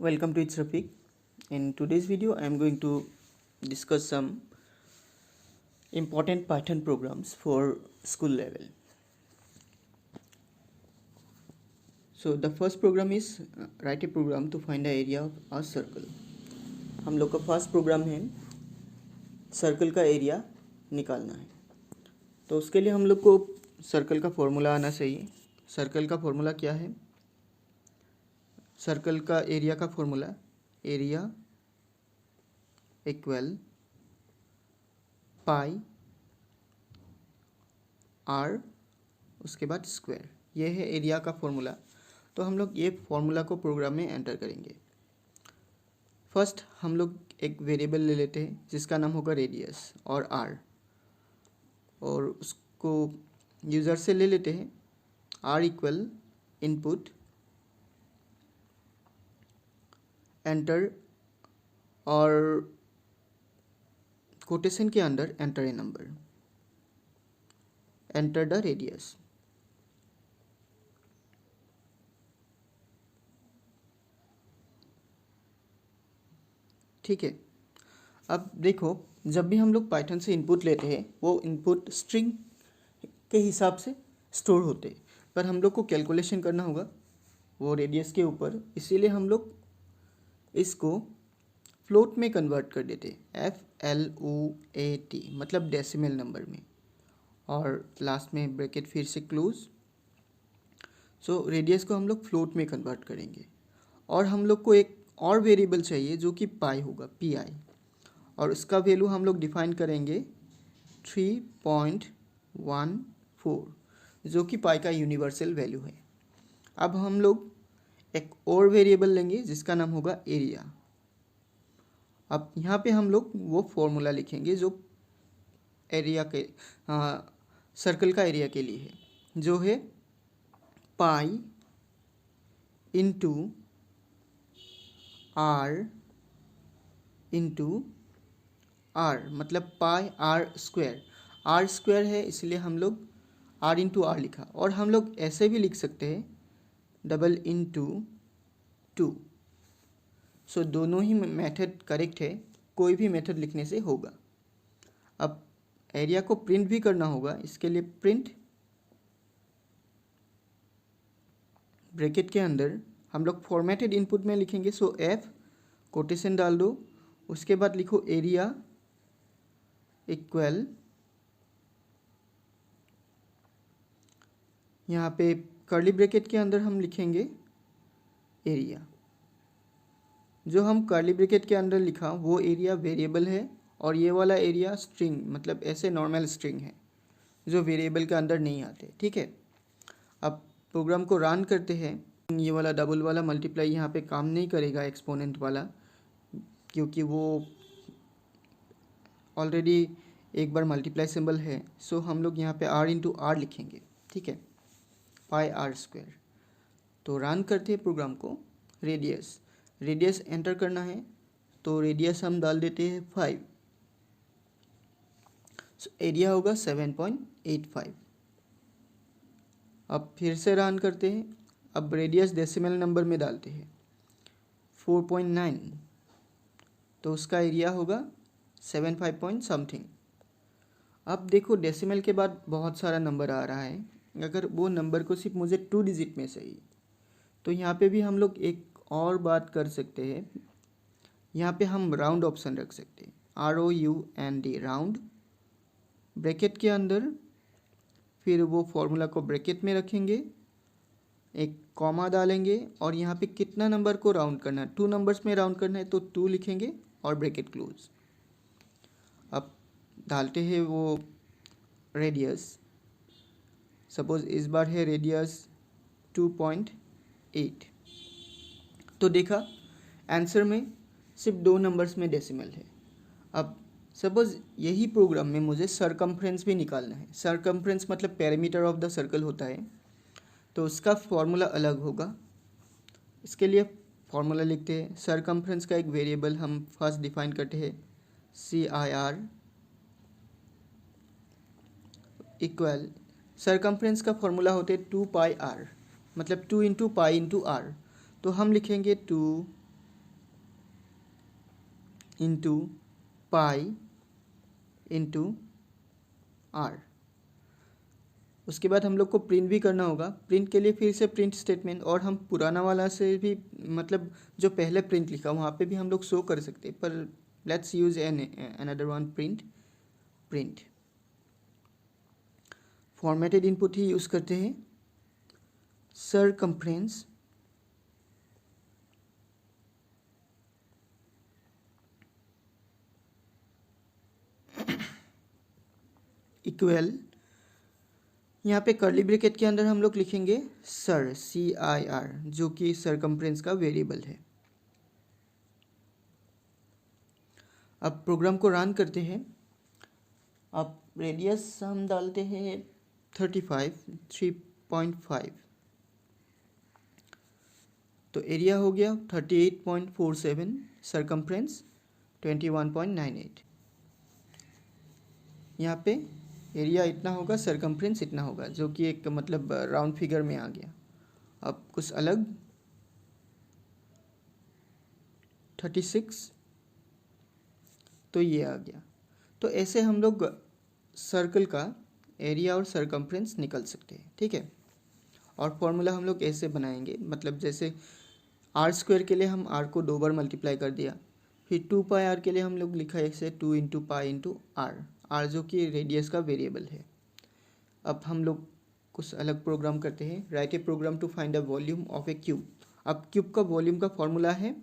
Welcome to It's Rafiq. In today's video, I am going to discuss some important Python programs for school level. So the first program is write a program to find the area of a circle. हम लोग का first programme है circle का area निकालना है. तो उसके लिए हम लोग को सर्कल का फॉर्मूला आना चाहिए. सर्कल का फॉर्मूला क्या है? सर्कल का एरिया का formula area equal pi r उसके बाद स्क्वायर. ये है एरिया का फॉर्मूला. तो हम लोग ये फॉर्मूला को प्रोग्राम में एंटर करेंगे. फर्स्ट हम लोग एक वेरिएबल ले लेते हैं जिसका नाम होगा रेडियस और आर, और उसको यूज़र से ले लेते हैं. आर इक्वल इनपुट एंटर और कोटेशन के अंदर enter a number, enter the radius. ठीक है. अब देखो, जब भी हम लोग पाइथन से इनपुट लेते हैं वो इनपुट स्ट्रिंग के हिसाब से स्टोर होते हैं, पर हम लोग को कैलकुलेशन करना होगा वो रेडियस के ऊपर. इसीलिए हम लोग इसको फ्लोट में कन्वर्ट कर देते हैं, FLOAT मतलब डेसिमल नंबर में, और लास्ट में ब्रैकेट फिर से क्लोज. सो रेडियस को हम लोग फ्लोट में कन्वर्ट करेंगे. और हम लोग को एक और वेरिएबल चाहिए जो कि पाई होगा, PI, और उसका वैल्यू हम लोग डिफाइन करेंगे 3.14 जो कि पाई का यूनिवर्सल वैल्यू है. अब हम लोग एक और वेरिएबल लेंगे जिसका नाम होगा एरिया. अब यहाँ पे हम लोग वो फॉर्मूला लिखेंगे जो एरिया के सर्कल का एरिया के लिए है, जो है pi into r into r, मतलब pi r square. R square है इसलिए हम लोग आर इंटू आर लिखा, और हम लोग ऐसे भी लिख सकते हैं डबल इंटू 2. सो दोनों ही मेथड करेक्ट है, कोई भी मेथड लिखने से होगा. अब एरिया को प्रिंट भी करना होगा, इसके लिए प्रिंट ब्रैकेट के अंदर हम लोग फॉर्मेटेड इनपुट में लिखेंगे. सो F कोटेशन डाल दो, उसके बाद लिखो एरिया इक्वल, यहाँ पे कर्ली ब्रैकेट के अंदर हम लिखेंगे एरिया. जो हम कर्ली ब्रैकेट के अंदर लिखा वो एरिया वेरिएबल है, और ये वाला एरिया स्ट्रिंग मतलब ऐसे नॉर्मल स्ट्रिंग है जो वेरिएबल के अंदर नहीं आते. ठीक है. अब प्रोग्राम को रन करते हैं. ये वाला डबल वाला मल्टीप्लाई यहाँ पे काम नहीं करेगा, एक्सपोनेंट वाला, क्योंकि वो ऑलरेडी एक बार मल्टीप्लाई सिंबल है. सो हम लोग यहाँ पे आर इंटू आर लिखेंगे. ठीक है, पाई आर स्क्वायर. तो रन करते हैं प्रोग्राम को. रेडियस एंटर करना है, तो रेडियस हम डाल देते हैं 5. एरिया होगा 7.85. अब फिर से रन करते हैं. अब रेडियस डेसिमल नंबर में डालते हैं 4.9, तो उसका एरिया होगा 75 पॉइंट समथिंग. अब देखो डेसिमल के बाद बहुत सारा नंबर आ रहा है. अगर वो नंबर को सिर्फ मुझे 2 डिजिट में चाहिए, तो यहाँ पे भी हम लोग एक और बात कर सकते हैं. यहाँ पे हम राउंड ऑप्शन रख सकते हैं, ROUND राउंड, ब्रैकेट के अंदर फिर वो फॉर्मूला को ब्रैकेट में रखेंगे, एक कॉमा डालेंगे, और यहाँ पे कितना नंबर को राउंड करना है, 2 नंबर्स में राउंड करना है तो 2 लिखेंगे और ब्रैकेट क्लोज. अब डालते हैं वो रेडियस. सपोज इस बार है रेडियस 2.8. तो देखा आंसर में सिर्फ 2 नंबर्स में डेसिमल है. अब सपोज यही प्रोग्राम में मुझे सरकमफ्रेंस भी निकालना है. सरकमफ्रेंस मतलब पेरीमीटर ऑफ द सर्कल होता है, तो उसका फॉर्मूला अलग होगा. इसके लिए फॉर्मूला लिखते हैं. सरकमफ्रेंस का एक वेरिएबल हम फर्स्ट डिफाइन करते हैं, CIR इक्वल, सरकमफ्रेंस का फॉर्मूला होते हैं 2 पाई आर, मतलब 2 इंटू पाई इंटू आर. तो हम लिखेंगे 2 इंटू पाई इंटू आर। उसके बाद हम लोग को प्रिंट भी करना होगा। प्रिंट के लिए फिर से प्रिंट स्टेटमेंट, और हम पुराना वाला से भी मतलब जो पहले प्रिंट लिखा वहाँ पे भी हम लोग शो कर सकते हैं, पर let's use another one print formatted input he use करते हैं। सरकमफ्रेंस इक्वल, यहाँ पे कर्ली ब्रैकेट के अंदर हम लोग लिखेंगे सर, CIR, जो कि सरकमफ्रेंस का वेरिएबल है। अब प्रोग्राम को रन करते हैं। अब रेडियस हम डालते हैं 3.5, तो एरिया हो गया 38.47, सरकमफ्रेंस 21.98। यहाँ पे एरिया इतना होगा, सरकमफ्रेंस इतना होगा, जो कि एक मतलब राउंड फिगर में आ गया। अब कुछ अलग 36, तो ये आ गया। तो ऐसे हम लोग सर्कल का एरिया और सरकमफ्रेंस निकल सकते हैं, ठीक है। और फॉर्मूला हम लोग ऐसे बनाएंगे, मतलब जैसे r² के लिए हम r को 2 बार मल्टीप्लाई कर दिया, फिर 2πr के लिए हम लोग लिखा ऐसे 2 इंटू पाई इंटू r जो कि रेडियस का वेरिएबल है। अब हम लोग कुछ अलग प्रोग्राम करते हैं। Write a program to find a volume of a cube. अब क्यूब का वॉल्यूम का फॉर्मूला है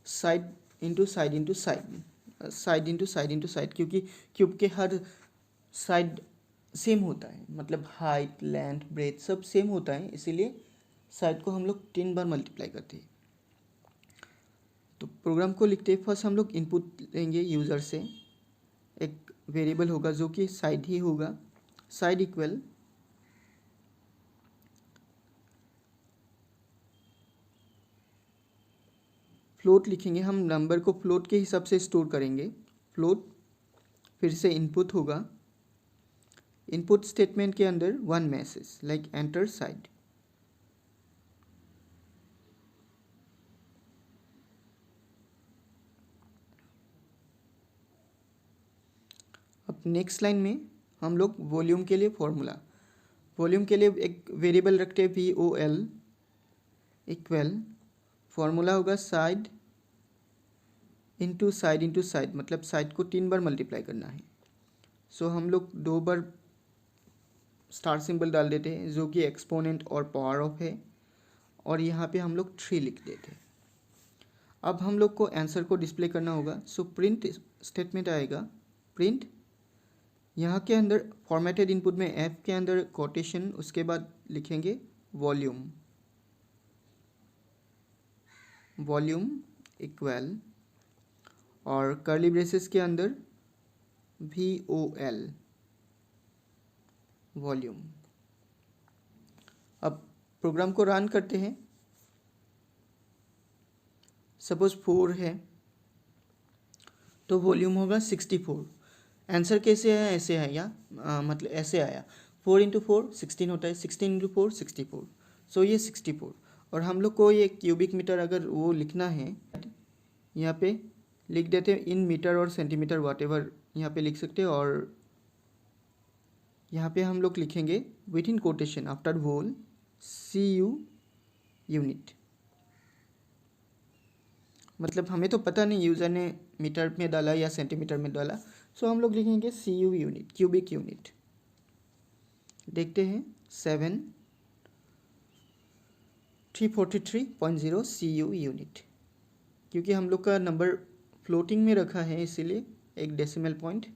side into side into side, side into side into side, क्योंकि क्यूब के हर साइड सेम होता है, मतलब हाइट लेंथ ब्रेथ सब सेम होता है, इसीलिए साइड को हम लोग 3 बार मल्टीप्लाई करते हैं। तो प्रोग्राम को लिखते हैं। फर्स्ट हम लोग इनपुट लेंगे यूज़र से, एक वेरिएबल होगा जो कि साइड ही होगा, साइड इक्वल फ्लोट लिखेंगे। हम नंबर को फ्लोट के हिसाब से स्टोर करेंगे, फ्लोट। फिर से इनपुट होगा, इनपुट स्टेटमेंट के अंदर one message like enter side. अब नेक्स्ट लाइन में हम लोग वॉल्यूम के लिए फॉर्मूला, वॉल्यूम के लिए एक वेरिएबल रखते हैं VOL इक्वल, फॉर्मूला होगा side into side into side, मतलब साइड को 3 बार मल्टीप्लाई करना है। सो हम लोग 2 बार स्टार सिंबल डाल देते हैं जो कि एक्सपोनेंट और पावर ऑफ है, और यहाँ पे हम लोग 3 लिख देते हैं। अब हम लोग को आंसर को डिस्प्ले करना होगा। सो प्रिंट स्टेटमेंट आएगा, प्रिंट यहाँ के अंदर फॉर्मेटेड इनपुट में F के अंदर कोटेशन, उसके बाद लिखेंगे वॉल्यूम, वॉल्यूम इक्वल, और कर्ली ब्रेसेस के अंदर VOL वॉल्यूम। अब प्रोग्राम को रन करते हैं। सपोज 4 है तो वॉल्यूम होगा 64। आंसर कैसे आया, ऐसे आया, मतलब ऐसे आया 4 इंटू 4 16 होता है, 16 इंटू 4 64, सो ये 64। और हम लोग को ये क्यूबिक मीटर अगर वो लिखना है, यहाँ पे लिख देते हैं इन मीटर और सेंटीमीटर वाट एवर यहाँ पे लिख सकते हैं, और यहाँ पे हम लोग लिखेंगे with in quotation after vol CU unit. मतलब हमें तो पता नहीं यूज़र ने मीटर में डाला या सेंटीमीटर में डाला, सो हम लोग लिखेंगे CU यूनिट, क्यूबिक यूनिट। देखते हैं 343.0 CU यूनिट, क्योंकि हम लोग का नंबर फ्लोटिंग में रखा है इसीलिए एक डेसिमल पॉइंट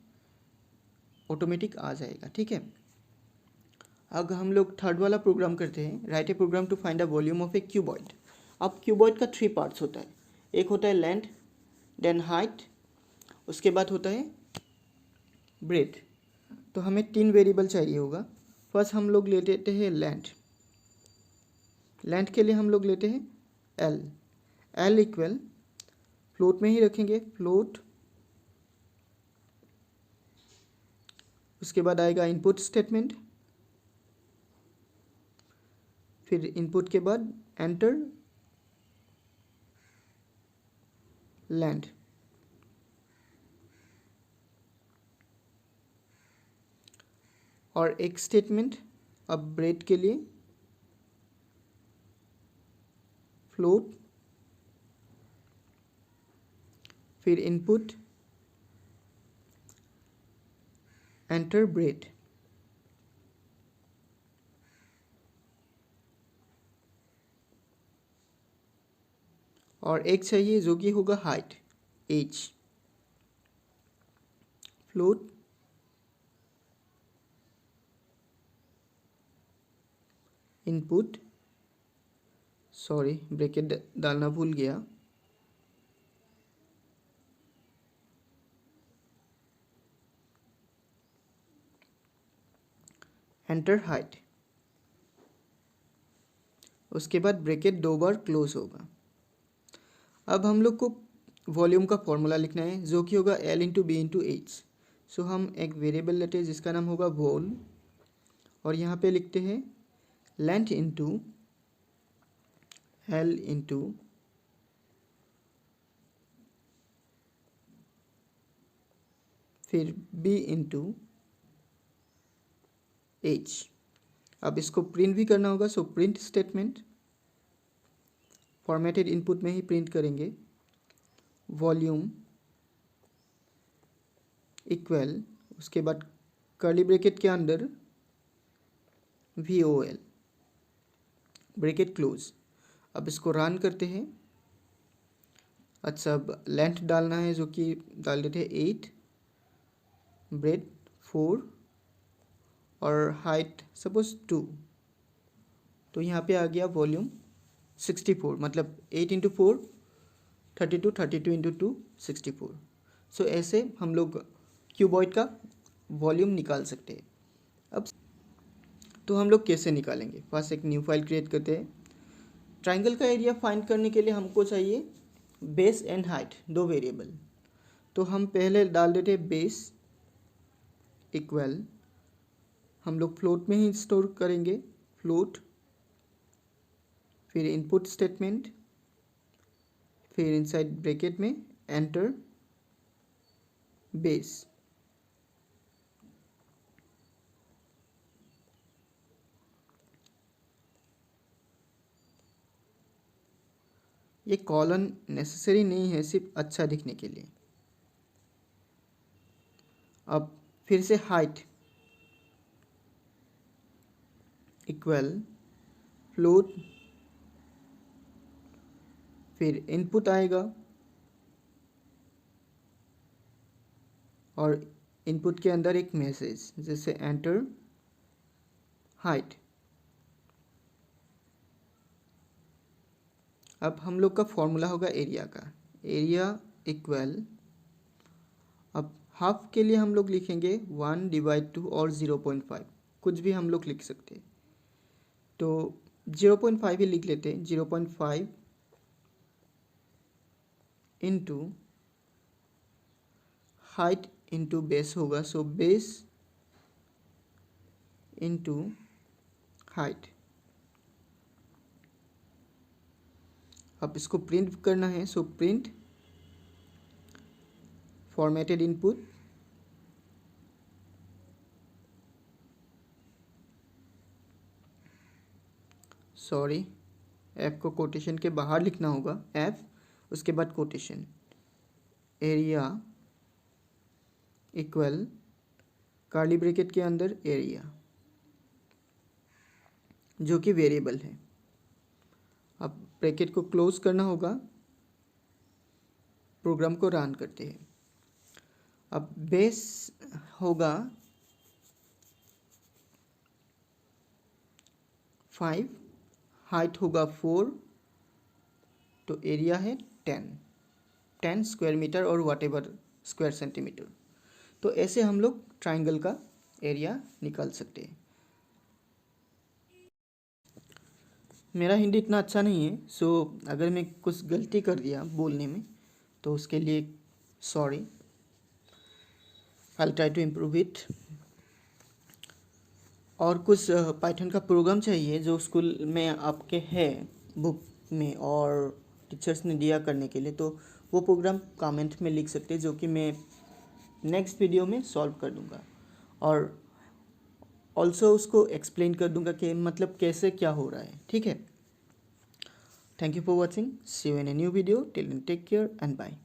ऑटोमेटिक आ जाएगा, ठीक है। अब हम लोग थर्ड वाला प्रोग्राम करते हैं। Write a program to find the volume of a cuboid. अब क्यूबॉइड का 3 पार्ट्स होता है, एक होता है लेंथ, देन हाइट, उसके बाद होता है ब्रेथ। तो हमें 3 वेरिएबल चाहिए होगा। फर्स्ट हम लोग ले लेते हैं लेंथ। लेंथ के लिए हम लोग लेते हैं L इक्वल, फ्लोट में ही रखेंगे, फ्लोट। उसके बाद आएगा इनपुट स्टेटमेंट, फिर इनपुट के बाद एंटर, लैंड। और एक स्टेटमेंट अब ब्रेड के लिए फ्लोट, फिर इनपुट एंटर ब्रेड। और एक चाहिए जो कि होगा height, edge, float input, sorry bracket डालना भूल गया, एंटर हाइट। उसके बाद ब्रैकेट 2 बार क्लोज होगा। अब हम लोग को वॉल्यूम का फॉर्मूला लिखना है जो कि होगा L into B into H. So हम एक वेरिएबल लेते हैं जिसका नाम होगा वॉल, और यहाँ पे लिखते हैं लेंथ इंटू L इंटू फिर B इंटू एच। अब इसको प्रिंट भी करना होगा, so print statement formatted input में ही प्रिंट करेंगे वॉल्यूम इक्वल, उसके बाद कर्ली ब्रैकेट के अंदर VOL ब्रैकेट क्लोज। अब इसको रन करते हैं। अच्छा, अब लेंथ डालना है जो कि डाल देते हैं 8, ब्रेड 4 और हाइट सपोज 2। तो यहाँ पे आ गया वॉल्यूम 64, मतलब 8 इंटू 4 32, 32 इंटू 2 64। सो ऐसे हम लोग क्यूबॉइड का वॉल्यूम निकाल सकते हैं। अब तो हम लोग कैसे निकालेंगे, फर्स्ट एक न्यू फाइल क्रिएट करते हैं। ट्राइंगल का एरिया फाइंड करने के लिए हमको चाहिए बेस एंड हाइट, दो वेरिएबल। तो हम पहले डाल देते हैं बेस इक्वल, हम लोग फ्लोट में ही स्टोर करेंगे फ्लोट, फिर इनपुट स्टेटमेंट, फिर इनसाइड ब्रैकेट में एंटर बेस। ये कॉलन नेसेसरी नहीं है, सिर्फ अच्छा दिखने के लिए। अब फिर से हाइट इक्वल फ्लोट, फिर इनपुट आएगा और इनपुट के अंदर एक मैसेज जैसे एंटर हाइट। अब हम लोग का फॉर्मूला होगा एरिया का, एरिया इक्वल, अब हाफ के लिए हम लोग लिखेंगे 1/2 और 0.5, कुछ भी हम लोग लिख सकते हैं। तो 0.5 ही लिख लेते हैं, 0.5 इंटू हाइट इंटू बेस होगा, सो बेस इंटू हाइट। अब इसको प्रिंट करना है, so print formatted input, sorry F को कोटेशन के बाहर लिखना होगा, एफ उसके बाद quotation, area equal curly bracket के अंदर एरिया जो कि वेरिएबल है। अब ब्रैकेट को क्लोज करना होगा, प्रोग्राम को रन करते हैं। अब बेस होगा 5, हाइट होगा 4, तो एरिया है 10 स्क्वायर मीटर और व्हाटएवर स्क्वायर सेंटीमीटर। तो ऐसे हम लोग ट्राइंगल का एरिया निकाल सकते हैं। मेरा हिंदी इतना अच्छा नहीं है, सो अगर मैं कुछ गलती कर दिया बोलने में तो उसके लिए sorry, I will try to improve it. और कुछ पाइथन का प्रोग्राम चाहिए जो स्कूल में आपके है बुक में और टीचर्स ने दिया करने के लिए, तो वो प्रोग्राम कमेंट में लिख सकते हैं, जो कि मैं नेक्स्ट वीडियो में सॉल्व कर दूंगा और ऑल्सो उसको एक्सप्लेन कर दूंगा कि मतलब कैसे क्या हो रहा है। ठीक है, thank you for watching, see you in a new video, till then take care and bye.